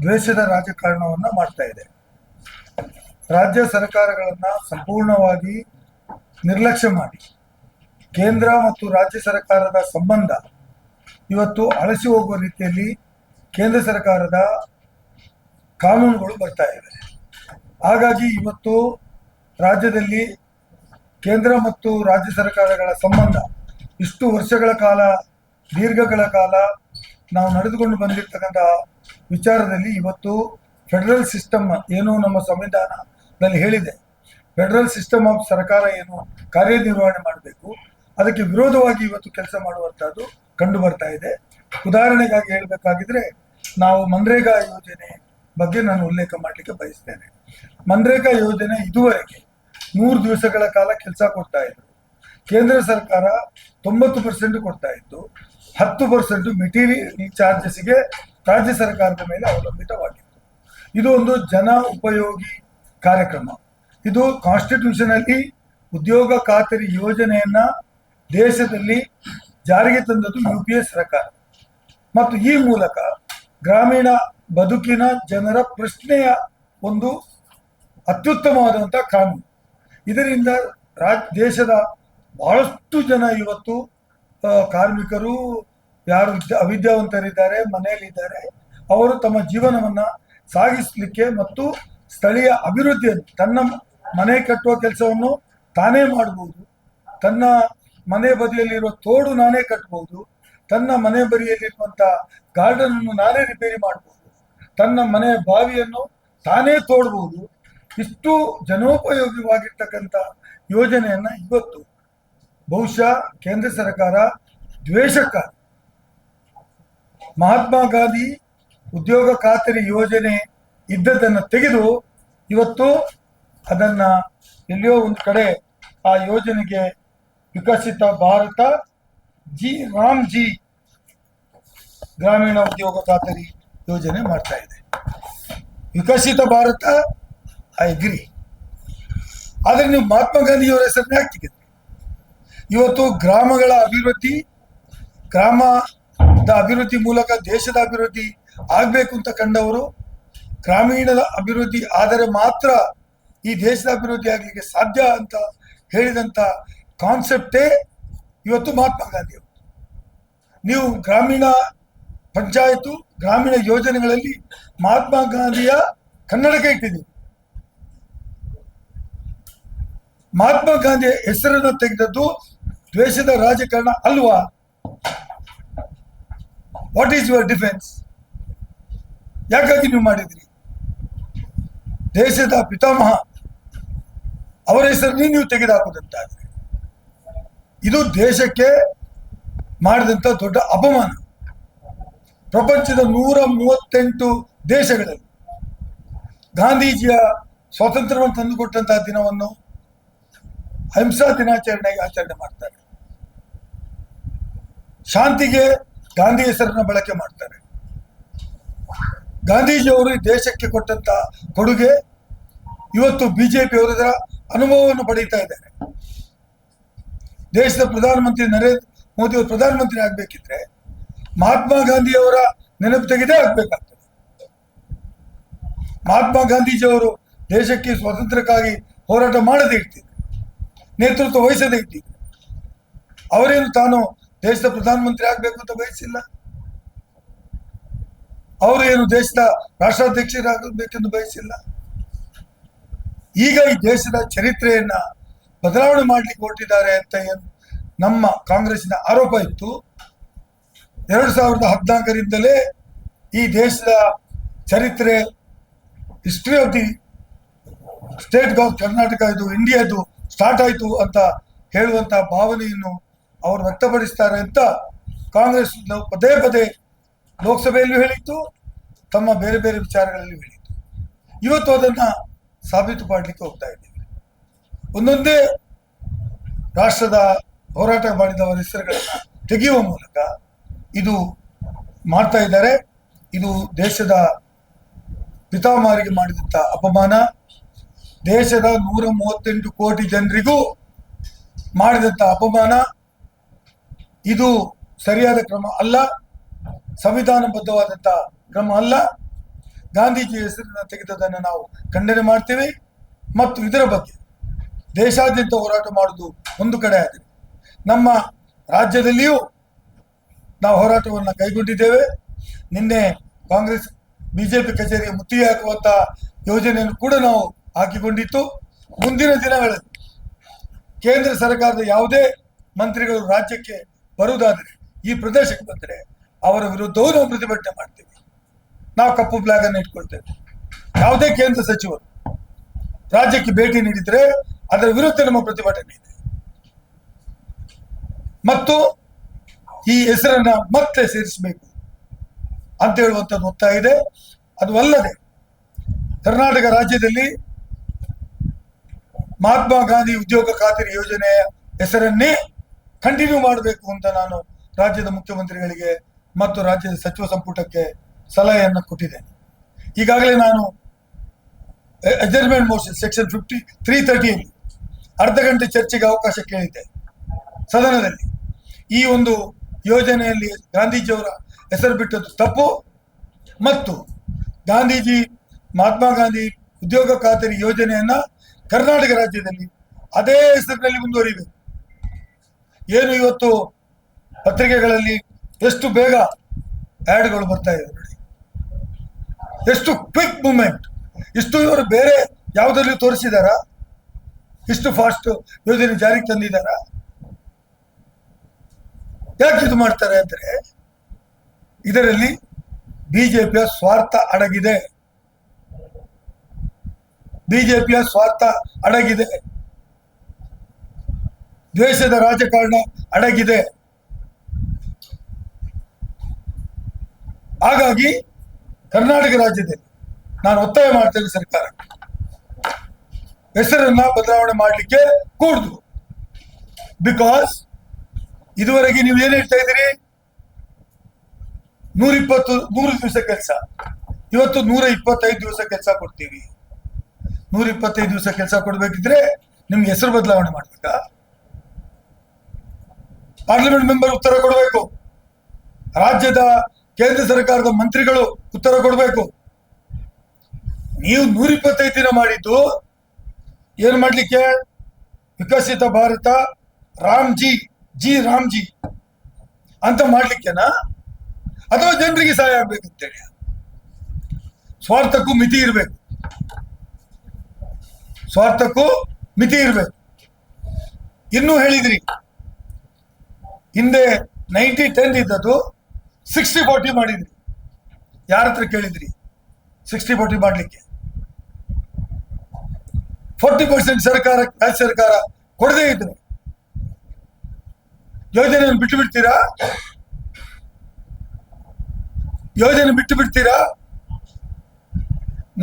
ದ್ವೇಷದ ರಾಜಕಾರಣವನ್ನ ಮಾಡ್ತಾ ಇದೆ. ರಾಜ್ಯ ಸರ್ಕಾರಗಳನ್ನ ಸಂಪೂರ್ಣವಾಗಿ ನಿರ್ಲಕ್ಷ್ಯ ಮಾಡಿ ಕೇಂದ್ರ ಮತ್ತು ರಾಜ್ಯ ಸರ್ಕಾರದ ಸಂಬಂಧ ಇವತ್ತು ಅಳಸಿ ಹೋಗುವ ರೀತಿಯಲ್ಲಿ ಕೇಂದ್ರ ಸರ್ಕಾರದ ಕಾನೂನುಗಳು ಬರ್ತಾ ಇವೆ. ಹಾಗಾಗಿ ಇವತ್ತು ರಾಜ್ಯದಲ್ಲಿ ಕೇಂದ್ರ ಮತ್ತು ರಾಜ್ಯ ಸರ್ಕಾರಗಳ ಸಂಬಂಧ ಇಷ್ಟು ವರ್ಷಗಳ ಕಾಲ, ದೀರ್ಘಗಳ ಕಾಲ ನಾವು ನಡೆದುಕೊಂಡು ಬಂದಿರತಕ್ಕಂಥ ವಿಚಾರದಲ್ಲಿ ಇವತ್ತು ಫೆಡರಲ್ ಸಿಸ್ಟಮ್ ಏನು ನಮ್ಮ ಸಂವಿಧಾನದಲ್ಲಿ ಹೇಳಿದೆ, ಫೆಡರಲ್ ಸಿಸ್ಟಮ್ ಆಫ್ ಸರ್ಕಾರ ಏನು ಕಾರ್ಯನಿರ್ವಹಣೆ ಮಾಡಬೇಕು, ಅದಕ್ಕೆ ವಿರೋಧವಾಗಿ ಇವತ್ತು ಕೆಲಸ ಮಾಡುವಂಥದ್ದು ಕಂಡು ಬರ್ತಾ ಇದೆ. ಉದಾಹರಣೆಗಾಗಿ ಹೇಳಬೇಕಾಗಿದ್ರೆ ನಾವು ಮನ್ರೇಗಾ ಯೋಜನೆ ಬಗ್ಗೆ ನಾನು ಉಲ್ಲೇಖ ಮಾಡಲಿಕ್ಕೆ ಬಯಸ್ತೇನೆ. ಮನ್ರೇಗಾ ಯೋಜನೆ ಇದುವರೆಗೆ 100 ದಿವಸಗಳ ಕಾಲ ಕೆಲಸ ಕೊಡ್ತಾ ಇದ್ರು. ಕೇಂದ್ರ ಸರ್ಕಾರ 90% ಕೊಡ್ತಾ ಇತ್ತು, 10% ಮೆಟೀರಿಯಲ್ ಚಾರ್ಜಸ್ಗೆ ರಾಜ್ಯ ಸರ್ಕಾರದ ಮೇಲೆ ಅವಲಂಬಿತವಾಗಿತ್ತು. ಇದು ಒಂದು ಜನ ಉಪಯೋಗಿ ಕಾರ್ಯಕ್ರಮ. ಇದು ಕಾನ್ಸ್ಟಿಟ್ಯೂಷನಲ್ಲಿ ಉದ್ಯೋಗ ಖಾತರಿ ಯೋಜನೆಯನ್ನ ದೇಶದಲ್ಲಿ ಜಾರಿಗೆ ತಂದದ್ದು UPA ಸರ್ಕಾರ ಮತ್ತು ಈ ಮೂಲಕ ಗ್ರಾಮೀಣ ಬದುಕಿನ ಜನರ ಪ್ರಶ್ನೆಯ ಒಂದು ಅತ್ಯುತ್ತಮವಾದಂತಹ ಕಾನೂನು. ಇದರಿಂದ ದೇಶದ ಬಹಳಷ್ಟು ಜನ ಇವತ್ತು ಕಾರ್ಮಿಕರು, ಯಾರು ಅವಿದ್ಯಾವಂತರಿದ್ದಾರೆ, ಮನೆಯಲ್ಲಿದ್ದಾರೆ, ಅವರು ತಮ್ಮ ಜೀವನವನ್ನ ಸಾಗಿಸಲಿಕ್ಕೆ ಮತ್ತು ಸ್ಥಳೀಯ ಅಭಿವೃದ್ಧಿಯನ್ನು, ತನ್ನ ಮನೆ ಕಟ್ಟುವ ಕೆಲಸವನ್ನು ತಾನೇ ಮಾಡಬಹುದು, ತನ್ನ ಮನೆ ಬದಿಯಲ್ಲಿರುವ ತೋಡು ನಾನೇ ಕಟ್ಟಬಹುದು, ತನ್ನ ಮನೆ ಬದಿಯಲ್ಲಿರುವಂತ ಗಾರ್ಡನ್ ಅನ್ನು ನಾನೇ ರಿಪೇರಿ ಮಾಡಬಹುದು, ತನ್ನ ಮನೆ ಬಾವಿಯನ್ನು ತಾನೇ ತೋಡಬಹುದು. ಇಷ್ಟು ಜನೋಪಯೋಗಿವಾಗಿರ್ತಕ್ಕಂಥ ಯೋಜನೆಯನ್ನ ಇವತ್ತು ಬಹುಶಃ ಕೇಂದ್ರ ಸರ್ಕಾರ ದ್ವೇಷಕ್ಕಾಗಿ ಮಹಾತ್ಮ ಗಾಂಧಿ ಉದ್ಯೋಗ ಖಾತರಿ ಯೋಜನೆ ಇದ್ದದನ್ನು ತೆಗೆದು ಇವತ್ತು ಅದನ್ನ ಎಲ್ಲಿಯೋ ಒಂದು ಕಡೆ ಆ ಯೋಜನೆಗೆ ವಿಕಸಿತ ಭಾರತ ರಾಮ್ಜಿ ಗ್ರಾಮೀಣ ಉದ್ಯೋಗ ಖಾತರಿ ಯೋಜನೆ ಮಾಡ್ತಾ ಇದೆ. ವಿಕಸಿತ ಭಾರತ ಐ ಅಗ್ರಿ, ಆದ್ರೆ ನೀವು ಮಹಾತ್ಮ ಗಾಂಧಿಯವರ ಹೆಸರನ್ನೇ ಹಾಕ್ತಿದ್ದೀರಿ. ಇವತ್ತು ಗ್ರಾಮಗಳ ಅಭಿವೃದ್ಧಿ, ಗ್ರಾಮದ ಅಭಿವೃದ್ಧಿ ಮೂಲಕ ದೇಶದ ಅಭಿವೃದ್ಧಿ ಆಗ್ಬೇಕು ಅಂತ ಕಂಡವರು, ಗ್ರಾಮೀಣದ ಅಭಿವೃದ್ಧಿ ಆದರೆ ಮಾತ್ರ ಈ ದೇಶದ ಅಭಿವೃದ್ಧಿ ಆಗ್ಲಿಕ್ಕೆ ಸಾಧ್ಯ ಅಂತ ಹೇಳಿದಂತ ಕಾನ್ಸೆಪ್ಟೇ ಇವತ್ತು ಮಹಾತ್ಮ ಗಾಂಧಿಯವರು. ನೀವು ಗ್ರಾಮೀಣ ಪಂಚಾಯತು, ಗ್ರಾಮೀಣ ಯೋಜನೆಗಳಲ್ಲಿ ಮಹಾತ್ಮ ಗಾಂಧಿಯ ಕನ್ನಡಕ ಇಟ್ಟಿದ್ದೀವಿ. ಮಹಾತ್ಮ ಗಾಂಧಿಯ ಹೆಸರನ್ನು ತೆಗೆದದ್ದು ದ್ವೇಷದ ರಾಜಕಾರಣ ಅಲ್ವಾ? What is your defence? ಯಾಕಾಗಿ ನೀವು ಮಾಡಿದ್ರಿ? ದೇಶದ ಪಿತಾಮಹ ಅವರ ಹೆಸರನ್ನೇ ನೀವು ತೆಗೆದುಹಾಕುದಂತಾದ್ರೆ ಇದು ದೇಶಕ್ಕೆ ಮಾಡಿದಂತ ದೊಡ್ಡ ಅಪಮಾನ. ಪ್ರಪಂಚದ 138 ದೇಶಗಳಲ್ಲಿ ಗಾಂಧೀಜಿಯ ಸ್ವಾತಂತ್ರ್ಯವನ್ನು ತಂದುಕೊಟ್ಟಂತಹ ದಿನವನ್ನು ಅಹಿಂಸಾ ದಿನಾಚರಣೆಗೆ ಆಚರಣೆ ಮಾಡ್ತಾರೆ. ಶಾಂತಿಗೆ ಗಾಂಧಿ ಹೆಸರನ್ನ ಬಳಕೆ ಮಾಡ್ತಾರೆ. ಗಾಂಧೀಜಿಯವರು ಈ ದೇಶಕ್ಕೆ ಕೊಟ್ಟಂತ ಕೊಡುಗೆ ಇವತ್ತು ಬಿಜೆಪಿ ಅವರ ಅನುಭವವನ್ನು ಪಡೀತಾ ಇದ್ದಾರೆ. ದೇಶದ ಪ್ರಧಾನಮಂತ್ರಿ ನರೇಂದ್ರ ಮೋದಿ ಅವರು ಪ್ರಧಾನಮಂತ್ರಿ ಆಗ್ಬೇಕಿದ್ರೆ ಮಹಾತ್ಮ ಗಾಂಧಿಯವರ ನೆನಪು ತೆಗೆದೇ ಆಗ್ಬೇಕಾಗ್ತದೆ. ಮಹಾತ್ಮ ಗಾಂಧೀಜಿಯವರು ದೇಶಕ್ಕೆ ಸ್ವಾತಂತ್ರ್ಯಕ್ಕಾಗಿ ಹೋರಾಟ ಮಾಡದೇ ಇರ್ತಿದ್ರು, ನೇತೃತ್ವ ವಹಿಸದೇ ಇಟ್ಟಿದ್ರು. ಅವರೇನು ತಾನು ದೇಶದ ಪ್ರಧಾನಮಂತ್ರಿ ಆಗ್ಬೇಕು ಅಂತ ಬಯಸಿಲ್ಲ. ಅವರು ಏನು ದೇಶದ ರಾಷ್ಟ್ರಾಧ್ಯಕ್ಷರಾಗಬೇಕೆಂದು ಬಯಸಿಲ್ಲ. ಈಗ ಈ ದೇಶದ ಚರಿತ್ರೆಯನ್ನ ಬದಲಾವಣೆ ಮಾಡ್ಲಿಕ್ಕೆ ಹೊರಟಿದ್ದಾರೆ ಅಂತ ಏನು ನಮ್ಮ ಕಾಂಗ್ರೆಸ್ಸಿನ ಆರೋಪ ಇತ್ತು. 2014ರಿಂದಲೇ ಈ ದೇಶದ ಚರಿತ್ರೆ, history of the state of Karnataka, ಇದು ಇಂಡಿಯಾದು ಸ್ಟಾರ್ಟ್ ಆಯಿತು ಅಂತ ಹೇಳುವಂತ ಭಾವನೆಯನ್ನು ಅವರು ವ್ಯಕ್ತಪಡಿಸ್ತಾರೆ ಅಂತ ಕಾಂಗ್ರೆಸ್ ಪದೇ ಪದೇ ಲೋಕಸಭೆಯಲ್ಲೂ ಹೇಳಿತ್ತು, ತಮ್ಮ ಬೇರೆ ಬೇರೆ ವಿಚಾರಗಳಲ್ಲಿ ಹೇಳಿತ್ತು. ಇವತ್ತು ಅದನ್ನ ಸಾಬೀತು ಮಾಡಲಿಕ್ಕೆ ಹೋಗ್ತಾ ಇದ್ದೀವಿ. ಒಂದೊಂದೇ ರಾಷ್ಟ್ರದ ಹೋರಾಟ ಮಾಡಿದವರ ಹೆಸರುಗಳನ್ನ ತೆಗೆಯುವ ಮೂಲಕ ಇದು ಮಾಡ್ತಾ ಇದ್ದಾರೆ. ಇದು ದೇಶದ ಪಿತಾಮಹರಿಗೆ ಮಾಡಿದಂತ ಅಪಮಾನ, ದೇಶದ 138 ಕೋಟಿ ಜನರಿಗೂ ಮಾಡಿದಂತ ಅಪಮಾನ. ಇದು ಸರಿಯಾದ ಕ್ರಮ ಅಲ್ಲ, ಸಂವಿಧಾನಬದ್ಧವಾದಂತ ಕ್ರಮ ಅಲ್ಲ. ಗಾಂಧೀಜಿ ಹೆಸರನ್ನು ತೆಗೆದದನ್ನು ನಾವು ಖಂಡನೆ ಮಾಡ್ತೇವೆ. ಮತ್ತು ಇದರ ಬಗ್ಗೆ ದೇಶಾದ್ಯಂತ ಹೋರಾಟ ಮಾಡುವುದು ಒಂದು ಕಡೆ ಆದರೆ, ನಮ್ಮ ರಾಜ್ಯದಲ್ಲಿಯೂ ನಾವು ಹೋರಾಟವನ್ನು ಕೈಗೊಂಡಿದ್ದೇವೆ. ನಿನ್ನೆ ಕಾಂಗ್ರೆಸ್ ಬಿಜೆಪಿ ಕಚೇರಿಗೆ ಮುತ್ತಿಗೆ ಹಾಕುವಂತಹ ಯೋಜನೆಯನ್ನು ಕೂಡ ನಾವು ಹಾಕಿಕೊಂಡಿತ್ತು. ಮುಂದಿನ ದಿನಗಳಲ್ಲಿ ಕೇಂದ್ರ ಸರ್ಕಾರದ ಯಾವುದೇ ಮಂತ್ರಿಗಳು ರಾಜ್ಯಕ್ಕೆ ಬರುವುದಾದರೆ, ಈ ಪ್ರದೇಶಕ್ಕೆ ಬಂದರೆ ಅವರ ವಿರುದ್ಧವೂ ನಾವು ಪ್ರತಿಭಟನೆ ಮಾಡ್ತೇವೆ. ನಾವು ಕಪ್ಪು ಫ್ಲಾಗ್ ಅನ್ನು ಇಟ್ಕೊಳ್ತೇವೆ. ಯಾವುದೇ ಕೇಂದ್ರ ಸಚಿವರು ರಾಜ್ಯಕ್ಕೆ ಭೇಟಿ ನೀಡಿದರೆ ಅದರ ವಿರುದ್ಧ ನಮ್ಮ ಪ್ರತಿಭಟನೆ ಇದೆ. ಮತ್ತು ಈ ಹೆಸರನ್ನ ಮತ್ತೆ ಸೇರಿಸಬೇಕು ಅಂತ ಹೇಳುವಂಥದ್ದು ಒತ್ತಾಯ ಇದೆ. ಅದು ಅಲ್ಲದೆ ಕರ್ನಾಟಕ ರಾಜ್ಯದಲ್ಲಿ ಮಹಾತ್ಮ ಗಾಂಧಿ ಉದ್ಯೋಗ ಖಾತರಿ ಯೋಜನೆಯ ಹೆಸರನ್ನೇ ಕಂಟಿನ್ಯೂ ಮಾಡಬೇಕು ಅಂತ ನಾನು ರಾಜ್ಯದ ಮುಖ್ಯಮಂತ್ರಿಗಳಿಗೆ ಮತ್ತು ರಾಜ್ಯದ ಸಚಿವ ಸಂಪುಟಕ್ಕೆ ಸಲಹೆಯನ್ನು ಕೊಟ್ಟಿದ್ದೇನೆ. ಈಗಾಗಲೇ ನಾನು ಅಡ್ಜರ್ನ್ಮೆಂಟ್ ಮೋಷನ್ ಸೆಕ್ಷನ್ 330 ಅರ್ಧ ಗಂಟೆ ಚರ್ಚೆಗೆ ಅವಕಾಶ ಕೇಳಿದ್ದೆ ಸದನದಲ್ಲಿ. ಈ ಒಂದು ಯೋಜನೆಯಲ್ಲಿ ಗಾಂಧೀಜಿಯವರ ಹೆಸರು ಬಿಟ್ಟದ್ದು ತಪ್ಪು, ಮತ್ತು ಮಹಾತ್ಮ ಗಾಂಧಿ ಉದ್ಯೋಗ ಖಾತರಿ ಯೋಜನೆಯನ್ನ ಕರ್ನಾಟಕ ರಾಜ್ಯದಲ್ಲಿ ಅದೇ ಹೆಸರಿನಲ್ಲಿ ಮುಂದುವರಿಬೇಕು. ಏನು ಇವತ್ತು ಪತ್ರಿಕೆಗಳಲ್ಲಿ ಎಷ್ಟು ಬೇಗ ಆಡ್ಗಳು ಬರ್ತಾ ಇದೆ ನೋಡಿ, ಎಷ್ಟು ಕ್ವಿಕ್ ಮೂವ್ಮೆಂಟ್. ಇಷ್ಟು ಇವರು ಬೇರೆ ಯಾವುದರಲ್ಲಿ ತೋರಿಸಿದಾರ? ಇಷ್ಟು ಫಾಸ್ಟ್ ಯೋಜನೆ ಜಾರಿಗೆ ತಂದಿದ್ದಾರ? ಯಾಕೆ ಇದು ಮಾಡ್ತಾರೆ ಅಂದ್ರೆ, ಇದರಲ್ಲಿ ಬಿಜೆಪಿಯ ಸ್ವಾರ್ಥ ಅಡಗಿದೆ. ಬಿಜೆಪಿಯ ಸ್ವಾರ್ಥ ಅಡಗಿದೆ, ದ್ವೇಷದ ರಾಜಕಾರಣ ಅಡಗಿದೆ. ಹಾಗಾಗಿ ಕರ್ನಾಟಕ ರಾಜ್ಯದಲ್ಲಿ ನಾನು ಒತ್ತಾಯ ಮಾಡ್ತೇನೆ, ಸರ್ಕಾರ ಹೆಸರನ್ನ ಬದಲಾವಣೆ ಮಾಡಲಿಕ್ಕೆ ಕೂಡುದು. ಬಿಕಾಸ್ ಇದುವರೆಗೆ ನೀವು ಏನ್ ಹೇಳ್ತಾ ಇದ್ದೀರಿ, 100 ದಿವಸ ಕೆಲಸ, ಇವತ್ತು 125 ದಿವಸ ಕೆಲಸ ಕೊಡ್ತೀವಿ. 125 ದಿವಸ ಕೆಲಸ ಕೊಡ್ಬೇಕಿದ್ರೆ ನಿಮ್ಗೆ ಹೆಸರು ಬದಲಾವಣೆ ಮಾಡ್ಬೇಕಾ? ಪಾರ್ಲಿಮೆಂಟ್ ಮೆಂಬರ್ ಉತ್ತರ ಕೊಡಬೇಕು, ರಾಜ್ಯದ ಕೇಂದ್ರ ಸರ್ಕಾರದ ಮಂತ್ರಿಗಳು ಉತ್ತರ ಕೊಡಬೇಕು. ನೀವು 125 ದಿನ ಮಾಡಿದ್ದು ಏನ್ ಮಾಡ್ಲಿಕ್ಕೆ? ವಿಕಸಿತ ಭಾರತ ರಾಮ್ಜಿ ಅಂತ ಮಾಡ್ಲಿಕ್ಕೆನಾ, ಅಥವಾ ಜನರಿಗೆ ಸಹಾಯ ಆಗ್ಬೇಕಂತೇಳಿ? ಸ್ವಾರ್ಥಕ್ಕೂ ಮಿತಿ ಇರಬೇಕು, ಸ್ವಾರ್ಥಕ್ಕೂ ಮಿತಿ ಇರಬೇಕು. ಇನ್ನೂ ಹೇಳಿದ್ರಿ, ಹಿಂದೆ 90-10 ಇದ್ದದ್ದು 60-40 ಮಾಡಿದ್ರಿ. ಯಾರ ಹತ್ರ ಕೇಳಿದ್ರಿ 60-40 ಮಾಡ್ಲಿಕ್ಕೆ? 40% ರಾಜ್ಯ ಸರ್ಕಾರ ಕೊಡದೇ ಇದ್ರೆ ಯೋಜನೆಯನ್ನು ಬಿಟ್ಟು ಬಿಡ್ತೀರಾ? ಯೋಜನೆ ಬಿಟ್ಟು ಬಿಡ್ತೀರಾ?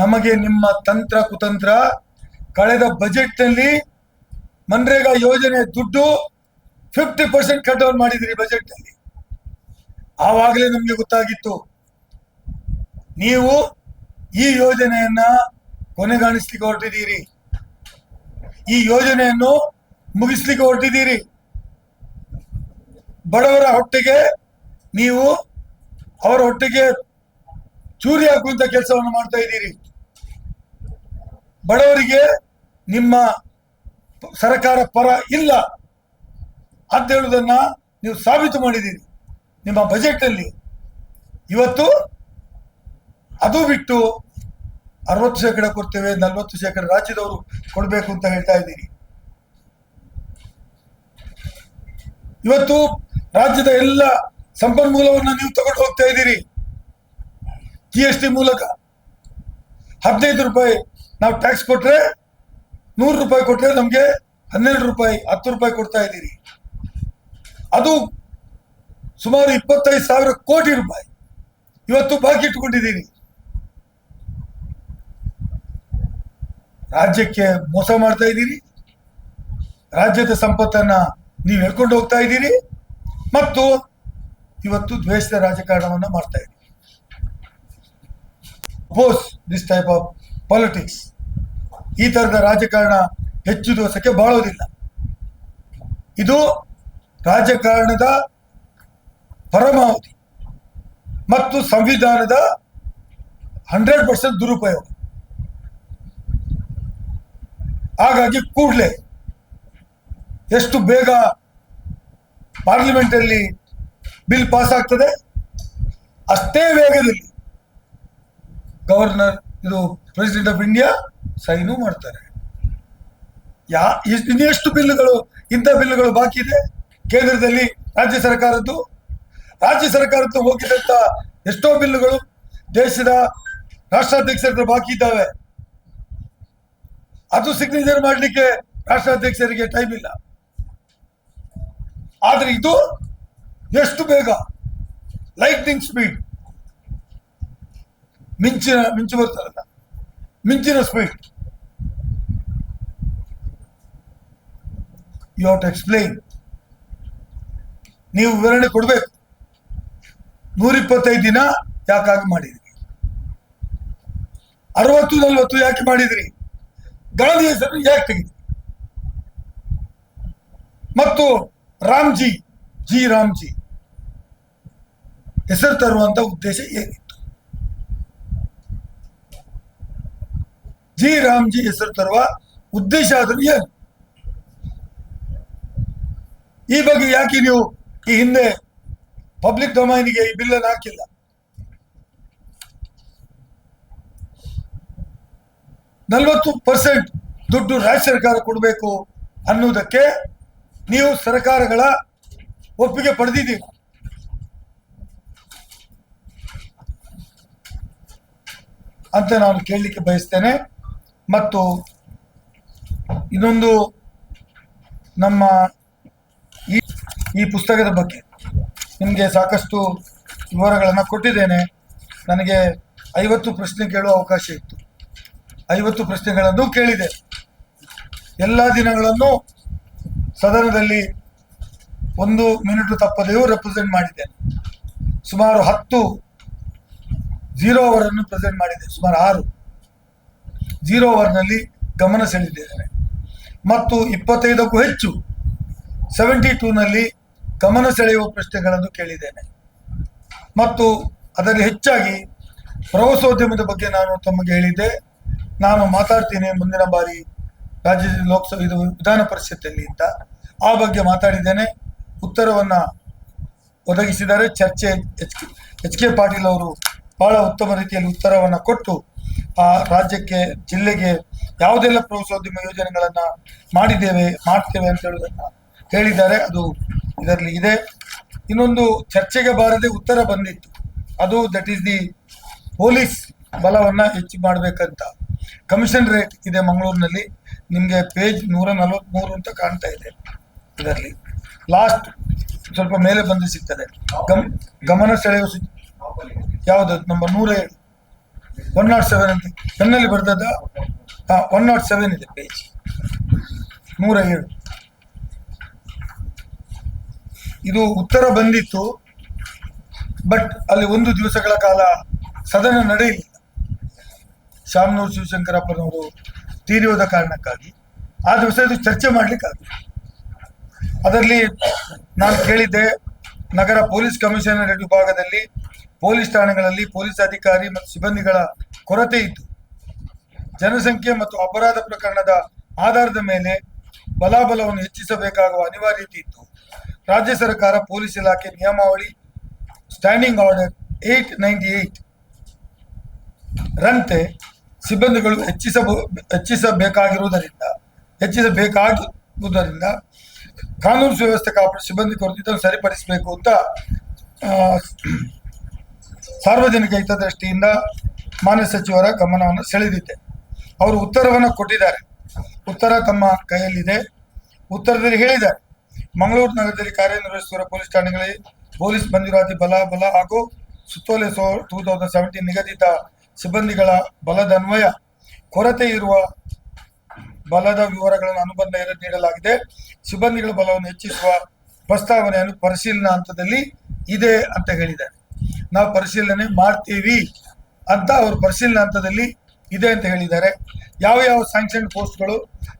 ನಮಗೆ ನಿಮ್ಮ ತಂತ್ರ ಕುತಂತ್ರ, ಕಳೆದ ಬಜೆಟ್ ನಲ್ಲಿ ಮನ್ರೇಗಾ ಯೋಜನೆ ದುಡ್ಡು 50% ಕಟ್ ಡೌನ್ ಮಾಡಿದ್ರಿ ಬಜೆಟ್ ನಲ್ಲಿ. ಆವಾಗಲೇ ನಮ್ಗೆ ಗೊತ್ತಾಗಿತ್ತು ನೀವು ಈ ಯೋಜನೆಯನ್ನ ಕೊನೆಗಾಣಿಸ್ಲಿಕ್ಕೆ ಹೊರಟಿದ್ದೀರಿ, ಈ ಯೋಜನೆಯನ್ನು ಮುಗಿಸ್ಲಿಕ್ಕೆ ಹೊರಟಿದ್ದೀರಿ. ಬಡವರ ಹೊಟ್ಟೆಗೆ ನೀವು ಅವರ ಹೊಟ್ಟೆಗೆ ಚೂರಿ ಹಾಕುವಂತ ಕೆಲಸವನ್ನು ಮಾಡ್ತಾ ಇದ್ದೀರಿ. ಬಡವರಿಗೆ ನಿಮ್ಮ ಸರ್ಕಾರ ಪರ ಇಲ್ಲ ಅಂತ ಹೇಳುವುದನ್ನ ನೀವು ಸಾಬೀತು ಮಾಡಿದ್ದೀರಿ ನಿಮ್ಮ ಬಜೆಟ್ ಅಲ್ಲಿ. ಇವತ್ತು ಅದು ಬಿಟ್ಟು 60% ಕೊಡ್ತೇವೆ, 40% ರಾಜ್ಯದವರು ಕೊಡಬೇಕು ಅಂತ ಹೇಳ್ತಾ ಇದ್ದೀರಿ. ಇವತ್ತು ರಾಜ್ಯದ ಎಲ್ಲ ಸಂಪನ್ಮೂಲವನ್ನು ನೀವು ತಗೊಂಡು ಹೋಗ್ತಾ ಇದ್ದೀರಿ. GST ಮೂಲಕ 15 ರೂಪಾಯಿ ನಾವು ಟ್ಯಾಕ್ಸ್ ಕೊಟ್ರೆ, 100 ರೂಪಾಯಿ ಕೊಟ್ರೆ ನಮ್ಗೆ 12 ರೂಪಾಯಿ 10 ರೂಪಾಯಿ ಕೊಡ್ತಾ ಇದ್ದೀರಿ. ಅದು ಸುಮಾರು 25,000 ಕೋಟಿ ರೂಪಾಯಿ ಇವತ್ತು ಬಾಕಿ ಇಟ್ಟುಕೊಂಡಿದ್ದೀರಿ. ರಾಜ್ಯಕ್ಕೆ ಮೋಸ ಮಾಡ್ತಾ ಇದ್ದೀರಿ, ರಾಜ್ಯದ ಸಂಪತ್ತನ್ನ ನೀವು ಹೇಳ್ಕೊಂಡು ಹೋಗ್ತಾ ಇದ್ದೀರಿ, ಮತ್ತು ಇವತ್ತು ದ್ವೇಷದ ರಾಜಕಾರಣವನ್ನು ಮಾಡ್ತಾ ಇದ್ದೀರಿ. Oppose this type of politics. ಈ ತರದ ರಾಜಕಾರಣ ಹೆಚ್ಚು ದಿವಸಕ್ಕೆ ಬಾಳೋದಿಲ್ಲ. ಇದು ರಾಜಕಾರಣದ ಪರಮಾವಧಿ ಮತ್ತು ಸಂವಿಧಾನದ 100% ದುರುಪಯೋಗ. ಹಾಗಾಗಿ ಕೂಡಲೇ ಎಷ್ಟು ಬೇಗ ಪಾರ್ಲಿಮೆಂಟ್ ಅಲ್ಲಿ ಬಿಲ್ ಪಾಸ್ ಆಗ್ತದೆ ಅಷ್ಟೇ ವೇಗದಲ್ಲಿ ಗವರ್ನರ್ ಇದು ಪ್ರೆಸಿಡೆಂಟ್ ಆಫ್ ಇಂಡಿಯಾ ಸೈನು ಮಾಡ್ತಾರೆ. ಇನ್ನೆಷ್ಟು ಬಿಲ್ಗಳು ಇಂಥ ಬಿಲ್ಗಳು ಬಾಕಿ ಇದೆ ಕೇಂದ್ರದಲ್ಲಿ ರಾಜ್ಯ ಸರ್ಕಾರದ್ದು ಹೋಗಿದಂತ ಎಷ್ಟೋ ಬಿಲ್ಗಳು ದೇಶದ ರಾಷ್ಟ್ರಾಧ್ಯಕ್ಷರ ಬಾಕಿ ಇದ್ದಾವೆ. ಅದು ಸಿಗ್ನೇಚರ್ ಮಾಡಲಿಕ್ಕೆ ರಾಷ್ಟ್ರಾಧ್ಯಕ್ಷರಿಗೆ ಟೈಮ್ ಇಲ್ಲ. ಆದ್ರೆ ಇದು ಎಷ್ಟು ಬೇಗ, ಲೈಟ್ನಿಂಗ್ ಸ್ಪೀಡ್, ಮಿಂಚು ಬರ್ತಾರಲ್ಲ, ಮಿಂಚಿನ speed. You have to explain. ನೀವು ವಿವರಣೆ ಕೊಡ್ಬೇಕು. 125 ದಿನ ಯಾಕಾಗಿ ಮಾಡಿದ್ರಿ? 60-40 ಯಾಕೆ ಮಾಡಿದ್ರಿ? ಗಾಂಧಿ ಹೆಸರು ಯಾಕೆ ತೆಗೆದ್ರಿ? ಮತ್ತು ರಾಮ್ಜಿ ಹೆಸರು ತರುವಂತ ಉದ್ದೇಶ ಏನಿತ್ತು? ರಾಮ್ಜಿ ಹೆಸರು ತರುವ ಉದ್ದೇಶ ಆದ್ರೂ ಏನು? ಈ ಬಗ್ಗೆ ಯಾಕೆ ನೀವು ಈ ಹಿಂದೆ ಪಬ್ಲಿಕ್ ಡೊಮೈನ್ಗೆ ಈ ಬಿಲ್ ಅನ್ನು ಹಾಕಿಲ್ಲ? %40 ದುಡ್ಡು ರಾಜ್ಯ ಸರ್ಕಾರ ಕೊಡಬೇಕು ಅನ್ನುವುದಕ್ಕೆ ನೀವು ಸರ್ಕಾರಗಳ ಒಪ್ಪಿಗೆ ಪಡೆದಿದ್ದೀರಿ. ಅಂತ ನಾನು ಕೇಳಲಿಕ್ಕೆ ಬಯಸ್ತೇನೆ. ಮತ್ತು ಇನ್ನೊಂದು, ನಮ್ಮ ಈ ಪುಸ್ತಕದ ಬಗ್ಗೆ ನಿಮಗೆ ಸಾಕಷ್ಟು ವಿವರಗಳನ್ನು ಕೊಟ್ಟಿದ್ದೇನೆ. ನನಗೆ 50 ಪ್ರಶ್ನೆ ಕೇಳುವ ಅವಕಾಶ ಇತ್ತು. 50 ಪ್ರಶ್ನೆಗಳನ್ನು ಕೇಳಿದೆ. ಎಲ್ಲ ದಿನಗಳನ್ನು ಸದನದಲ್ಲಿ 1 ಮಿನಿಟ್ ತಪ್ಪದೆಯೂ ರೆಪ್ರೆಸೆಂಟ್ ಮಾಡಿದ್ದೇನೆ. ಸುಮಾರು 10 0 ಅವರನ್ನು ಪ್ರೆಸೆಂಟ್ ಮಾಡಿದ್ದೇನೆ. ಸುಮಾರು 6 0 ಅವರ್ನಲ್ಲಿ ಗಮನ ಸೆಳೆದಿದ್ದೇನೆ. ಮತ್ತು 25ಕ್ಕೂ ಹೆಚ್ಚು 72ನಲ್ಲಿ ಗಮನ ಸೆಳೆಯುವ ಪ್ರಶ್ನೆಗಳನ್ನು ಕೇಳಿದ್ದೇನೆ. ಮತ್ತು ಅದರಲ್ಲಿ ಹೆಚ್ಚಾಗಿ ಪ್ರವಾಸೋದ್ಯಮದ ಬಗ್ಗೆ ನಾನು ತಮಗೆ ಹೇಳಿದ್ದೆ. ನಾನು ಮಾತಾಡ್ತೀನಿ ಮುಂದಿನ ಬಾರಿ ರಾಜ್ಯ ಲೋಕಸಭೆ ಇದು ವಿಧಾನ ಪರಿಷತ್ತಲ್ಲಿ ಅಂತ ಆ ಬಗ್ಗೆ ಮಾತಾಡಿದ್ದೇನೆ. ಉತ್ತರವನ್ನ ಒದಗಿಸಿದ್ದಾರೆ. ಚರ್ಚೆ ಎಚ್ ಕೆ ಪಾಟೀಲ್ ಅವರು ಬಹಳ ಉತ್ತಮ ರೀತಿಯಲ್ಲಿ ಉತ್ತರವನ್ನ ಕೊಟ್ಟು ಆ ರಾಜ್ಯಕ್ಕೆ, ಜಿಲ್ಲೆಗೆ ಯಾವುದೆಲ್ಲ ಪ್ರವಾಸೋದ್ಯಮ ಯೋಜನೆಗಳನ್ನ ಮಾಡ್ತೇವೆ ಅಂತ ಹೇಳುವುದನ್ನ ಹೇಳಿದ್ದಾರೆ. ಅದು ಇದರಲ್ಲಿ ಇದೆ. ಇನ್ನೊಂದು ಚರ್ಚೆಗೆ ಬಾರದೆ ಉತ್ತರ ಬಂದಿತ್ತು. ಅದು ದಟ್ ಈಸ್ ದಿ ಪೊಲೀಸ್ ಬಲವನ್ನ ಹೆಚ್ಚು ಮಾಡಬೇಕಂತ. ಕಮಿಷನ್ ರೇಟ್ ಇದೆ ಮಂಗಳೂರಿನಲ್ಲಿ. ನಿಮಗೆ ಪೇಜ್ 143 ಅಂತ ಕಾಣ್ತಾ ಇದೆ. ಇದರಲ್ಲಿ ಲಾಸ್ಟ್ ಸ್ವಲ್ಪ ಮೇಲೆ ಬಂದು ಸಿಗ್ತದೆ. ಗಮನ ಸೆಳೆಯುವ ಯಾವ್ದು ನಂಬರ್ 107 107 ಅಂತ ಪೆನ್ನಲ್ಲಿ ಬರ್ದದ. 107 ಇದೆ ಪೇಜ್ 107. ಇದು ಉತ್ತರ ಬಂದಿತ್ತು. ಬಟ್ ಅಲ್ಲಿ 1 ದಿವಸಗಳ ಕಾಲ ಸದನ ನಡೆಯಲಿಲ್ಲ. ಶಾಮನೂರು ಶಿವಶಂಕರಪ್ಪನವರು ತೀರಿ ಹೋದ ಕಾರಣಕ್ಕಾಗಿ ಆ ದಿವಸ ಇದು ಚರ್ಚೆ ಮಾಡ್ಲಿಕ್ಕಾಗಲಿಲ್ಲ. ಅದರಲ್ಲಿ ನಾನು ಕೇಳಿದ್ದೆ, ನಗರ ಪೊಲೀಸ್ ಕಮಿಷನರೇಟ್ ವಿಭಾಗದಲ್ಲಿ ಪೊಲೀಸ್ ಠಾಣೆಗಳಲ್ಲಿ ಪೊಲೀಸ್ ಅಧಿಕಾರಿ ಮತ್ತು ಸಿಬ್ಬಂದಿಗಳ ಕೊರತೆ ಇತ್ತು. ಜನಸಂಖ್ಯೆ ಮತ್ತು ಅಪರಾಧ ಪ್ರಕರಣದ ಆಧಾರದ ಮೇಲೆ ಬಲಾಬಲವನ್ನು ಹೆಚ್ಚಿಸಬೇಕಾಗುವ ಅನಿವಾರ್ಯತೆ ಇತ್ತು. ರಾಜ್ಯ ಸರ್ಕಾರ ಪೊಲೀಸ್ ಇಲಾಖೆ ನಿಯಮಾವಳಿ ಸ್ಟ್ಯಾಂಡಿಂಗ್ ಆರ್ಡರ್ 898 ರಂತೆ ಸಿಬ್ಬಂದಿಗಳು ಹೆಚ್ಚಿಸಬೇಕಾಗಿರುವುದರಿಂದ ಕಾನೂನು ಸುವ್ಯವಸ್ಥೆ ಕಾಪಾಡಿ ಸಿಬ್ಬಂದಿ ಕೊರತೆ ಸರಿಪಡಿಸಬೇಕು ಅಂತ ಸಾರ್ವಜನಿಕ ಹಿತದೃಷ್ಟಿಯಿಂದ ಮಾನ್ಯ ಸಚಿವರ ಗಮನವನ್ನು ಸೆಳೆದಿದ್ದೆ. ಅವರು ಉತ್ತರವನ್ನು ಕೊಟ್ಟಿದ್ದಾರೆ. ಉತ್ತರ ತಮ್ಮ ಕೈಯಲ್ಲಿದೆ. ಉತ್ತರದಲ್ಲಿ ಹೇಳಿದ್ದಾರೆ, ಮಂಗಳೂರು ನಗರದಲ್ಲಿ ಕಾರ್ಯನಿರ್ವಹಿಸುವ ಪೊಲೀಸ್ ಠಾಣೆಗಳಲ್ಲಿ ಪೊಲೀಸ್ ಮಂಜೂರಾತಿ ಬಲ ಹಾಗೂ ಸುತ್ತೋಲೆ 2017 ನಿಗದಿತ ಸಿಬ್ಬಂದಿಗಳ ಬಲದನ್ವಯ ಕೊರತೆ ಇರುವ ಬಲದ ವಿವರಗಳನ್ನು ಅನುಬಂಧ ನೀಡಲಾಗಿದೆ. ಸಿಬ್ಬಂದಿಗಳ ಬಲವನ್ನು ಹೆಚ್ಚಿಸುವ ಪ್ರಸ್ತಾವನೆಯನ್ನು ಪರಿಶೀಲನಾ ಹಂತದಲ್ಲಿ ಇದೆ ಅಂತ ಹೇಳಿದ್ದಾರೆ. ನಾವು ಪರಿಶೀಲನೆ ಮಾಡ್ತೀವಿ ಅಂತ ಅವರು ಪರಿಶೀಲನಾ ಹಂತದಲ್ಲಿ ಇದೆ ಅಂತ ಹೇಳಿದ್ದಾರೆ. ಯಾವ ಸ್ಯಾಂಕ್ಷನ್ ಪೋಸ್ಟ್ಗಳು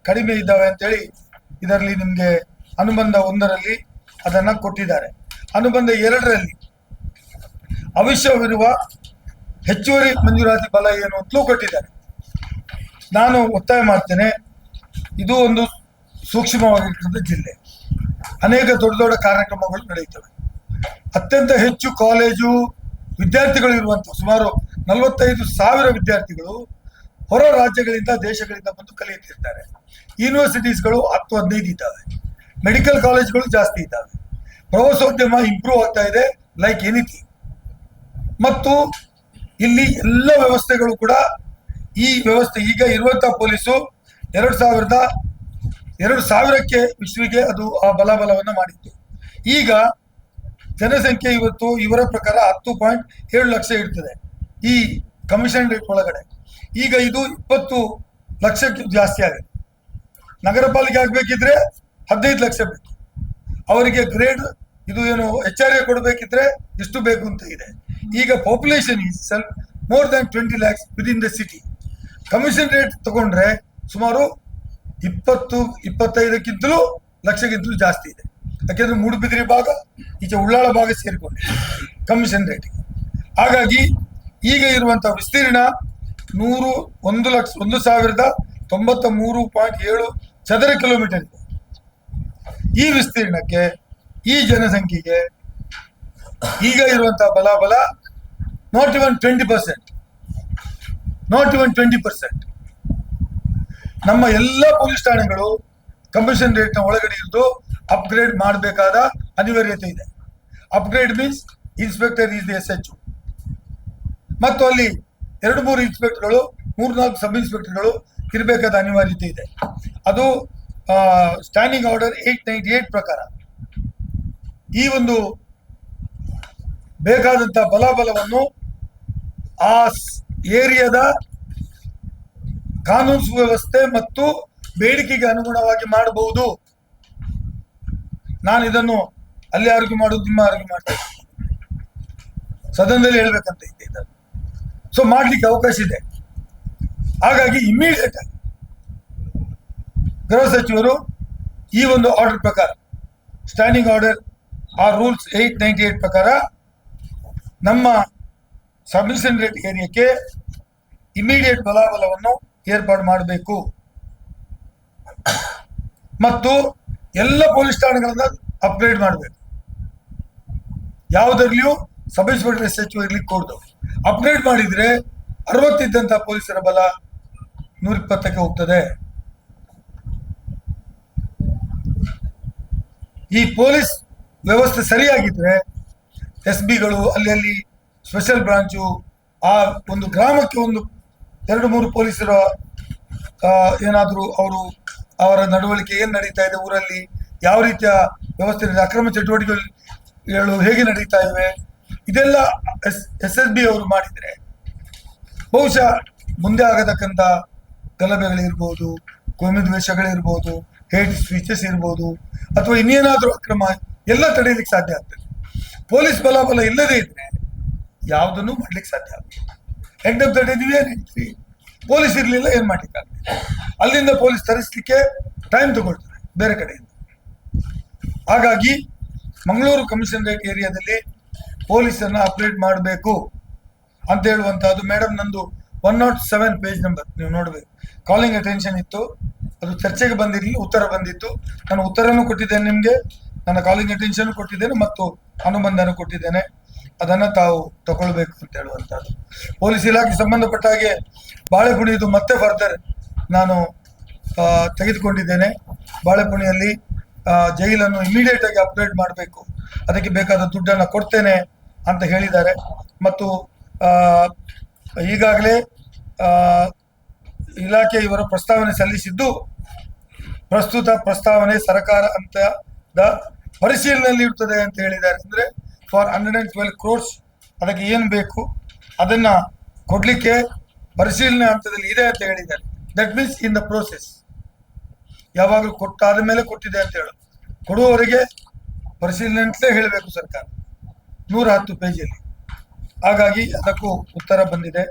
ಕಡಿಮೆ ಇದ್ದಾವೆ ಅಂತೇಳಿ ಇದರಲ್ಲಿ ನಿಮಗೆ ಅನುಬಂಧ 1ರಲ್ಲಿ ಅದನ್ನ ಕೊಟ್ಟಿದ್ದಾರೆ. ಅನುಬಂಧ 2ರಲ್ಲಿ ಅವಶ್ಯವಿರುವ ಹೆಚ್ಚುವರಿ ಮಂಜೂರಾತಿ ಬಲ ಏನು ಅಂತಲೂ ಕೊಟ್ಟಿದ್ದಾರೆ. ನಾನು ಒತ್ತಾಯ ಮಾಡ್ತೇನೆ, ಇದು ಒಂದು ಸೂಕ್ಷ್ಮವಾಗಿರ್ತಕ್ಕಂಥ ಜಿಲ್ಲೆ, ಅನೇಕ ದೊಡ್ಡ ದೊಡ್ಡ ಕಾರ್ಯಕ್ರಮಗಳು ನಡೆಯುತ್ತವೆ. ಅತ್ಯಂತ ಹೆಚ್ಚು ಕಾಲೇಜು ವಿದ್ಯಾರ್ಥಿಗಳು ಇರುವಂತಹ ಸುಮಾರು 45,000 ವಿದ್ಯಾರ್ಥಿಗಳು ಹೊರ ರಾಜ್ಯಗಳಿಂದ ದೇಶಗಳಿಂದ ಬಂದು ಕಲಿಯುತ್ತಿರ್ತಾರೆ. ಯೂನಿವರ್ಸಿಟೀಸ್ಗಳು 10-15 ಇದ್ದಾವೆ, ಮೆಡಿಕಲ್ ಕಾಲೇಜ್ಗಳು ಜಾಸ್ತಿ ಇದ್ದಾವೆ. ಪ್ರವಾಸೋದ್ಯಮ ಇಂಪ್ರೂವ್ ಆಗ್ತಾ ಇದೆ ಲೈಕ್ ಎನಿಥಿಂಗ್. ಮತ್ತು ಇಲ್ಲಿ ಎಲ್ಲ ವ್ಯವಸ್ಥೆಗಳು ಕೂಡ, ಈ ವ್ಯವಸ್ಥೆ ಈಗ ಇರುವಂತಹ ಪೊಲೀಸು 2000ಕ್ಕೆ ಇಸ್ವಿಗೆ ಅದು ಆ ಬಲವನ್ನು ಮಾಡಿತ್ತು. ಈಗ ಜನಸಂಖ್ಯೆ ಇವತ್ತು ಇವರ ಪ್ರಕಾರ 10.7 ಲಕ್ಷ ಇರ್ತದೆ ಈ ಕಮಿಷನ್ ರೇಟ್ ಒಳಗಡೆ. ಈಗ ಇದು 20 ಲಕ್ಷಕ್ಕೆ ಜಾಸ್ತಿ ಆಗಿದೆ. ನಗರ ಪಾಲಿಕೆ ಆಗ್ಬೇಕಿದ್ರೆ 15 ಲಕ್ಷ ಬೇಕು. ಅವರಿಗೆ ಗ್ರೇಡ್ ಇದು ಏನು HRA ಕೊಡಬೇಕಿದ್ರೆ ಎಷ್ಟು ಬೇಕು ಅಂತ ಇದೆ. ಈಗ population is more than 20 lakhs within the city. Commission rate ತಗೊಂಡ್ರೆ ಸುಮಾರು 20-25 ಲಕ್ಷಕ್ಕಿಂತಲೂ ಜಾಸ್ತಿ ಇದೆ. ಯಾಕೆಂದ್ರೆ ಮೂಡುಬಿದಿರೆ ಭಾಗ, ಈಚೆ ಉಳ್ಳಾಳ ಭಾಗ ಸೇರಿಕೊಂಡಿದೆ ಕಮಿಷನ್ ರೇಟಿಗೆ. ಹಾಗಾಗಿ ಈಗ ಇರುವಂತಹ ವಿಸ್ತೀರ್ಣ 1,93.7 ಚದರ ಕಿಲೋಮೀಟರ್ ಇದೆ. ಈ ವಿಸ್ತೀರ್ಣಕ್ಕೆ, ಈ ಜನಸಂಖ್ಯೆಗೆ ಈಗ ಇರುವಂತಹ ಬಲ ನಾಟ್ ಇವನ್ 20%. ನಮ್ಮ ಎಲ್ಲ ಪೊಲೀಸ್ ಠಾಣೆಗಳು ಕಮಿಷನ್ ರೇಟ್ನ ಒಳಗಡೆ ಇದ್ದು ಅಪ್ಗ್ರೇಡ್ ಮಾಡಬೇಕಾದ ಅನಿವಾರ್ಯತೆ ಇದೆ. Upgrade means inspector is the SHO, ಮತ್ತು ಅಲ್ಲಿ 2-3 ಇನ್ಸ್ಪೆಕ್ಟರ್ಗಳು, 3-4 ಸಬ್ ಇನ್ಸ್ಪೆಕ್ಟರ್ಗಳು ಇರಬೇಕಾದ ಅನಿವಾರ್ಯತೆ ಇದೆ. ಅದು ಸ್ಟ್ಯಾಂಡಿಂಗ್ ಆರ್ಡರ್ 898 ಪ್ರಕಾರ ಈ ಒಂದು ಬೇಕಾದಂತ ಬಲವನ್ನು ಆ ಏರಿಯಾದ ಕಾನೂನು ಸುವ್ಯವಸ್ಥೆ ಮತ್ತು ಬೇಡಿಕೆಗೆ ಅನುಗುಣವಾಗಿ ಮಾಡಬಹುದು. ನಾನು ಇದನ್ನು ಅಲ್ಲಿ ಆರೋಗ್ಯ ಮಾಡೋದು, ನಿಮ್ಮ ಆರೋಗ್ಯ ಮಾಡ್ತೇನೆ, ಸದನದಲ್ಲಿ ಹೇಳ್ಬೇಕಂತ ಇದ್ದೆ. ಸೊ ಮಾಡ್ಲಿಕ್ಕೆ ಅವಕಾಶ ಇದೆ. ಹಾಗಾಗಿ ಇಮಿಡಿಯೇಟ್ ಆಗಿ ಗೃಹ ಸಚಿವರು ಈ ಒಂದು ಆರ್ಡರ್ ಪ್ರಕಾರ, ಸ್ಟ್ಯಾಂಡಿಂಗ್ ಆರ್ಡರ್ ಆ ರೂಲ್ಸ್ 898 ಪ್ರಕಾರ ನಮ್ಮ ಸಬ್ಮಿಷನ್ ರೇಟ್ ಏರಿಯಾಕ್ಕೆ ಇಮಿಡಿಯೇಟ್ ಬಲವನ್ನು ಏರ್ಪಾಡು ಮಾಡಬೇಕು. ಮತ್ತು ಎಲ್ಲ ಪೊಲೀಸ್ ಠಾಣೆಗಳನ್ನ ಅಪ್ಗ್ರೇಡ್ ಮಾಡಬೇಕು. ಯಾವುದರಲ್ಲಿಯೂ ಸಬ್ ಇನ್ಸ್ಪೆಕ್ಟರ್ SHO ಇರ್ಲಿಕ್ಕೆ ಕೊಡ್ದು. ಅಪ್ಗ್ರೇಡ್ ಮಾಡಿದ್ರೆ 60 ಇದ್ದಂತ ಪೊಲೀಸರ ಬಲ 120ಕ್ಕೆ ಹೋಗ್ತದೆ. ಈ ಪೊಲೀಸ್ ವ್ಯವಸ್ಥೆ ಸರಿಯಾಗಿದ್ರೆ SBಗಳು ಅಲ್ಲಿ ಸ್ಪೆಷಲ್ ಬ್ರಾಂಚು, ಆ ಒಂದು ಗ್ರಾಮಕ್ಕೆ 1-2-3 ಪೊಲೀಸರ ಏನಾದರೂ ಅವರ ನಡವಳಿಕೆ ಏನು ನಡೀತಾ ಇದೆ, ಊರಲ್ಲಿ ಯಾವ ರೀತಿಯ ವ್ಯವಸ್ಥೆ ಇದೆ, ಅಕ್ರಮ ಚಟುವಟಿಕೆಗಳು ಹೇಗೆ ನಡೀತಾ ಇವೆ, ಇದೆಲ್ಲ SSB ಅವರು ಮಾಡಿದರೆ ಬಹುಶಃ ಮುಂದೆ ಆಗತಕ್ಕಂಥ ಗಲಭೆಗಳಿರ್ಬೋದು, ಕೋಮುದ್ವೇಷಗಳಿರ್ಬೋದು, ಹೇಟ್ ಸ್ಪೀಚಸ್ ಇರ್ಬೋದು, ಅಥವಾ ಇನ್ನೇನಾದರೂ ಅಕ್ರಮ ಎಲ್ಲ ತಡೆಯಲಿಕ್ಕೆ ಸಾಧ್ಯ ಆಗ್ತದೆ. ಪೊಲೀಸ್ ಬಲ ಇಲ್ಲದೇ ಇದ್ರೆ ಯಾವುದನ್ನು ಮಾಡ್ಲಿಕ್ಕೆ ಸಾಧ್ಯ ಆಗ್ತದೆ. ಎಂಡ್ ಆಫ್ ದ ಡೇ ನೀವೇನು ಹೇಳ್ತೀರಿ, ಪೊಲೀಸ್ ಇರಲಿಲ್ಲ, ಏನು ಮಾಡ್ಲಿಕ್ಕಾಗ್ತದೆ? ಅಲ್ಲಿಂದ ಪೊಲೀಸ್ ತರಿಸಲಿಕ್ಕೆ ಟೈಮ್ ತಗೊಳ್ತಾರೆ ಬೇರೆ ಕಡೆಯಿಂದ. ಹಾಗಾಗಿ ಮಂಗಳೂರು ಕಮಿಷನರೇಟ್ ಏರಿಯಾದಲ್ಲಿ ಪೊಲೀಸನ್ನ ಅಪ್ಗ್ರೇಡ್ ಮಾಡಬೇಕು ಅಂತ ಹೇಳುವಂತಹದ್ದು. ಮೇಡಮ್, ನಂದು 107 ಪೇಜ್ ನಂಬರ್ ನೀವು ನೋಡಬೇಕು. ಕಾಲಿಂಗ್ ಅಟೆನ್ಷನ್ ಇತ್ತು, ಅದು ಚರ್ಚೆಗೆ ಬಂದಿರಲಿಲ್ಲ, ಉತ್ತರ ಬಂದಿತ್ತು. ನಾನು ಉತ್ತರನೂ ಕೊಟ್ಟಿದ್ದೇನೆ ನಿಮಗೆ, ನನ್ನ ಕಾಲಿಂಗ್ ಅಟೆನ್ಷನ್ ಕೊಟ್ಟಿದ್ದೇನೆ ಮತ್ತು ಅನುಬಂಧನ ಕೊಟ್ಟಿದ್ದೇನೆ. ಅದನ್ನ ತಾವು ತಗೊಳ್ಬೇಕು ಅಂತ ಹೇಳುವಂತಹದ್ದು. ಪೊಲೀಸ್ ಇಲಾಖೆ ಸಂಬಂಧಪಟ್ಟ ಹಾಗೆ ಬಾಳೆಪುಣಿದು ಮತ್ತೆ ಫರ್ದರ್ ನಾನು ತೆಗೆದುಕೊಂಡಿದ್ದೇನೆ. ಬಾಳೆಪುಣಿಯಲ್ಲಿ ಜೈಲನ್ನು ಇಮಿಡಿಯೇಟ್ ಆಗಿ ಅಪ್ಗ್ರೇಡ್ ಮಾಡಬೇಕು, ಅದಕ್ಕೆ ಬೇಕಾದ ದುಡ್ಡನ್ನು ಕೊಡ್ತೇನೆ ಅಂತ ಹೇಳಿದ್ದಾರೆ. ಮತ್ತು ಈಗಾಗಲೇ ಇಲಾಖೆ ಇವರ ಪ್ರಸ್ತಾವನೆ ಸಲ್ಲಿಸಿದ್ದು, ಪ್ರಸ್ತುತ ಪ್ರಸ್ತಾವನೆ ಸರ್ಕಾರ ಹಂತದ ಪರಿಶೀಲನೆಯಲ್ಲಿ ಇರ್ತದೆ ಅಂತ ಹೇಳಿದ್ದಾರೆ. ಅಂದ್ರೆ ಫಾರ್ 112 crores ಅದಕ್ಕೆ ಏನು ಬೇಕು ಅದನ್ನ ಕೊಡ್ಲಿಕ್ಕೆ ಪರಿಶೀಲನೆ ಹಂತದಲ್ಲಿ ಇದೆ ಅಂತ ಹೇಳಿದ್ದಾರೆ. That means in the process. ಯಾವಾಗಲೂ ಕೊಟ್ಟಾದ ಮೇಲೆ ಕೊಟ್ಟಿದೆ ಅಂತ ಹೇಳೋದು, ಕೊಡುವವರೆಗೆ ಪರಿಶೀಲನೆ ಅಂತಲೇ ಹೇಳಬೇಕು ಸರ್ಕಾರ, 110 ಪೇಜಲ್ಲಿ. ಹಾಗಾಗಿ ಅದಕ್ಕೂ ಉತ್ತರ ಬಂದಿದೆ.